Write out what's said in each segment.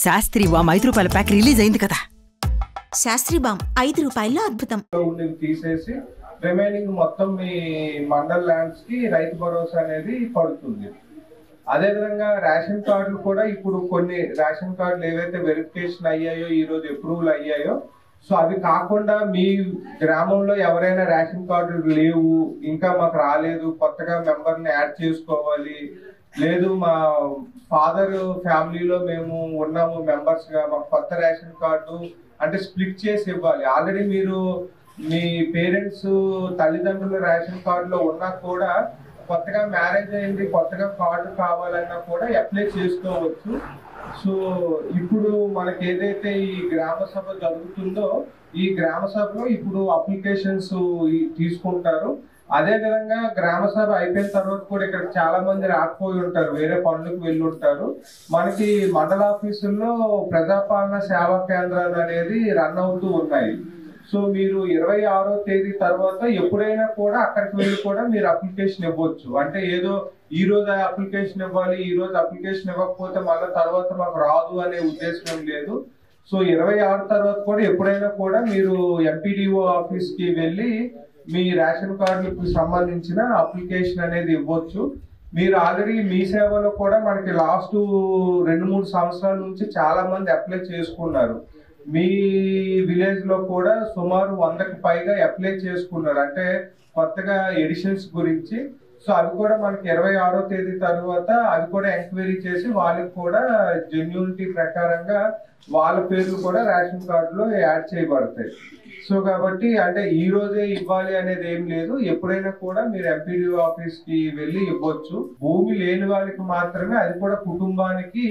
Sastry balm ₹5 pack release అయింది కదా. Sastry balm ₹5 అద్భుతం. తీసేసి రిమైనింగ్ మొత్తం మీ మండల్ ల్యాండ్స్ కి రైతు భరోసా అనేది పడుతుంది. అదేవిధంగా రేషన్ కార్డులు కూడా ఇప్పుడు కొన్ని రేషన్ కార్డులు ఏవైతే వెరిఫికేషన్ అయ్యాయో, ఈ రోజు అప్రూవల్ అయ్యాయో, సో అవి కాకుండా మీ గ్రామంలో ఎవరైనా రేషన్ కార్డులు లేవు, ఇంకా మాకు రాలేదు, కొత్తగా మెంబర్ని యాడ్ చేసుకోవాలి, లేదు మా ఫాదర్ ఫ్యామిలీలో మేము ఉన్నాము మెంబర్స్ గా, మాకు కొత్త రేషన్ కార్డు అంటే స్ప్లిట్ చేసి ఇవ్వాలి. ఆల్రెడీ మీరు మీ పేరెంట్స్ తల్లిదండ్రుల రేషన్ కార్డులో ఉన్నా కూడా కొత్తగా మ్యారేజ్ అయింది, కొత్తగా కార్డు కావాలన్నా కూడా అప్లై చేసుకోవచ్చు. సో ఇప్పుడు మనకి ఏదైతే ఈ గ్రామ సభ జరుగుతుందో, ఈ గ్రామ సభలో ఇప్పుడు అప్లికేషన్స్ తీసుకుంటారు. అదే విధంగా గ్రామ సభ అయిపోయిన తర్వాత కూడా ఇక్కడ చాలా మంది రాకపోయి ఉంటారు, వేరే పనులకు వెళ్ళి ఉంటారు. మనకి మండల ఆఫీసుల్లో ప్రజాపాలన సేవా కేంద్రాలు అనేది రన్ అవుతూ ఉన్నాయి. సో మీరు 26వ తేదీ తర్వాత ఎప్పుడైనా కూడా అక్కడికి వెళ్ళి కూడా మీరు అప్లికేషన్ ఇవ్వచ్చు. అంటే ఏదో ఈ రోజు అప్లికేషన్ ఇవ్వాలి, ఈ రోజు అప్లికేషన్ ఇవ్వకపోతే మళ్ళీ తర్వాత మాకు రాదు అనే ఉద్దేశం లేదు. సో 26 తర్వాత కూడా ఎప్పుడైనా కూడా మీరు ఎంపీడీఓ ఆఫీస్ కి వెళ్ళి మీ రేషన్ కార్డులకు సంబంధించిన అప్లికేషన్ అనేది ఇవ్వచ్చు. మీరు ఆల్రెడీ మీ సేవలో కూడా మనకి లాస్ట్ 2-3 సంవత్సరాల నుంచి చాలా మంది అప్లై చేసుకున్నారు. మీ విలేజ్ లో కూడా సుమారు 100కి పైగా అప్లై చేసుకున్నారు, అంటే కొత్తగా ఎడిషన్స్ గురించి. సో అవి కూడా మనకి 26వ తేదీ తర్వాత అవి కూడా ఎంక్వైరీ చేసి వాళ్ళకి కూడా జెన్యూనిటీ ప్రకారంగా వాళ్ళ పేర్లు కూడా రేషన్ కార్డులో యాడ్ చేయబడతాయి. సో కాబట్టి అంటే ఈ రోజే ఇవ్వాలి అనేది ఏం లేదు, ఎప్పుడైనా కూడా మీరు ఎంపీడీఓ ఆఫీస్ కి వెళ్ళి ఇవ్వచ్చు. భూమి లేని వాళ్ళకి మాత్రమే, అది కూడా కుటుంబానికి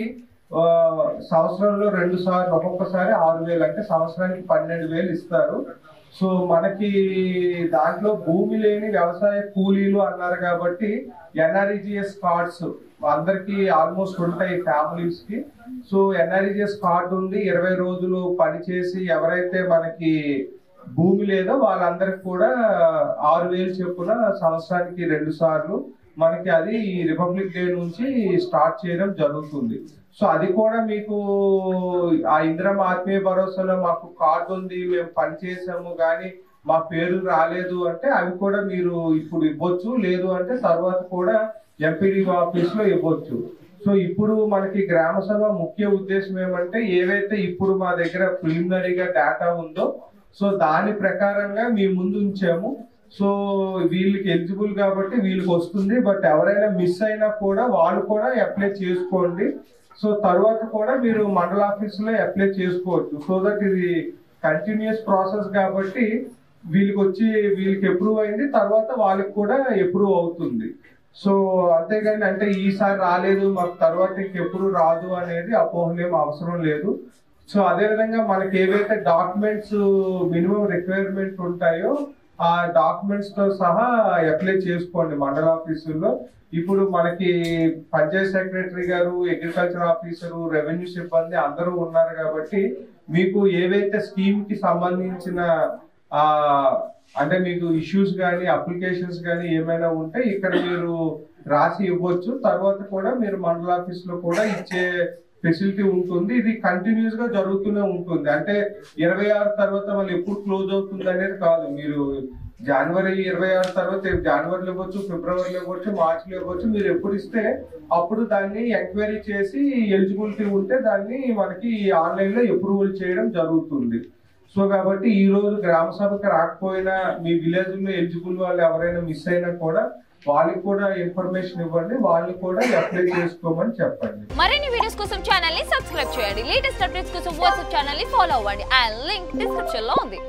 సంవత్సరంలో 2 సార్లు, ఒక్కొక్కసారి 6,000 అంటే సంవత్సరానికి 12,000 ఇస్తారు. సో మనకి దాంట్లో భూమి లేని వ్యవసాయ కూలీలు అన్నారు కాబట్టి ఎన్ఆర్ఈజీఎస్ కార్డ్స్ అందరికి ఆల్మోస్ట్ ఉంటాయి ఫ్యామిలీస్ కి. సో ఎన్ఆర్ఈజీఎస్ కార్డు ఉండి 20 రోజులు పనిచేసి ఎవరైతే మనకి భూమి లేదో వాళ్ళందరికి కూడా 6,000 చొప్పున సంవత్సరానికి 2 సార్లు మనకి అది రిపబ్లిక్ డే నుంచి స్టార్ట్ చేయడం జరుగుతుంది. సో అది కూడా మీకు ఆ ఇందిరమ్మ ఆత్మీయ భరోసాలో మాకు కార్డు ఉంది, మేము పని చేసాము కానీ మా పేరు రాలేదు అంటే అవి కూడా మీరు ఇప్పుడు ఇవ్వచ్చు, లేదు అంటే తర్వాత కూడా ఎంపీడీఓ ఆఫీస్ లో ఇవ్వచ్చు. సో ఇప్పుడు మనకి గ్రామ సభ ముఖ్య ఉద్దేశం ఏమంటే, ఏవైతే ఇప్పుడు మా దగ్గర ప్రిలిమినరీగా డేటా ఉందో సో దాని ప్రకారంగా మీ ముందు ఉంచాము. సో వీళ్ళకి ఎలిజిబుల్ కాబట్టి వీళ్ళకి వస్తుంది, బట్ ఎవరైనా మిస్ అయినా కూడా వాళ్ళు కూడా అప్లై చేసుకోండి. సో తర్వాత కూడా మీరు మండల ఆఫీసులో అప్లై చేసుకోవచ్చు. సో దట్ ఇది కంటిన్యూస్ ప్రాసెస్ కాబట్టి వీళ్ళకి అప్రూవ్ అయింది, తర్వాత వాళ్ళకి కూడా అప్రూవ్ అవుతుంది. సో అంతేగాని అంటే ఈసారి రాలేదు మాకు తర్వాత ఇంకెప్పుడు రాదు అనేది అపోహలేం అవసరం లేదు. సో అదేవిధంగా మనకి ఏవైతే డాక్యుమెంట్స్ మినిమం రిక్వైర్మెంట్ ఉంటాయో ఆ డాక్యుమెంట్స్ తో సహా అప్లై చేసుకోండి మండల ఆఫీసుల్లో. ఇప్పుడు మనకి పంచాయత్ సెక్రటరీ గారు, అగ్రికల్చర్ ఆఫీసరు, రెవెన్యూ సిబ్బంది అందరూ ఉన్నారు కాబట్టి మీకు ఏవైతే స్కీమ్ కి సంబంధించిన అంటే మీకు ఇష్యూస్ కానీ అప్లికేషన్స్ కానీ ఏమైనా ఉంటే ఇక్కడ మీరు రాసి ఇవ్వచ్చు. తర్వాత కూడా మీరు మండల ఆఫీస్ లో కూడా ఇచ్చే ఫెసిలిటీ ఉంటుంది. ఇది కంటిన్యూస్ గా జరుగుతూనే ఉంటుంది. అంటే 26 తర్వాత మళ్ళీ ఎప్పుడు క్లోజ్ అవుతుంది అనేది కాదు. మీరు జనవరి 26 తర్వాత జనవరిలో ఇవ్వచ్చు, ఫిబ్రవరిలో ఇవ్వచ్చు, మార్చిలో ఇవ్వచ్చు. మీరు ఎప్పుడు ఇస్తే అప్పుడు దాన్ని ఎంక్వైరీ చేసి ఎలిజిబిలిటీ ఉంటే దాన్ని మనకి ఆన్లైన్ లో అప్రూవల్ చేయడం జరుగుతుంది. సో కాబట్టి ఈ రోజు గ్రామ సభకు రాకపోయినా మీ విలేజ్ లో ఎలిజిబుల్ వాళ్ళు ఎవరైనా మిస్ అయినా కూడా వాళ్ళకి కూడా ఇన్ఫర్మేషన్ ఇవ్వండి, వాళ్ళు కూడా అప్లై చేసుకోమని చెప్పండి. మరిన్ని వీడియోస్ కోసం ఛానల్ ని సబ్స్క్రైబ్ చేయండి. లేటెస్ట్ అప్డేట్స్ కోసం వాట్సాప్ ఛానల్ ని ఫాలో అవ్వండి. ఆ లింక్ డిస్క్రిప్షన్ లో ఉంది.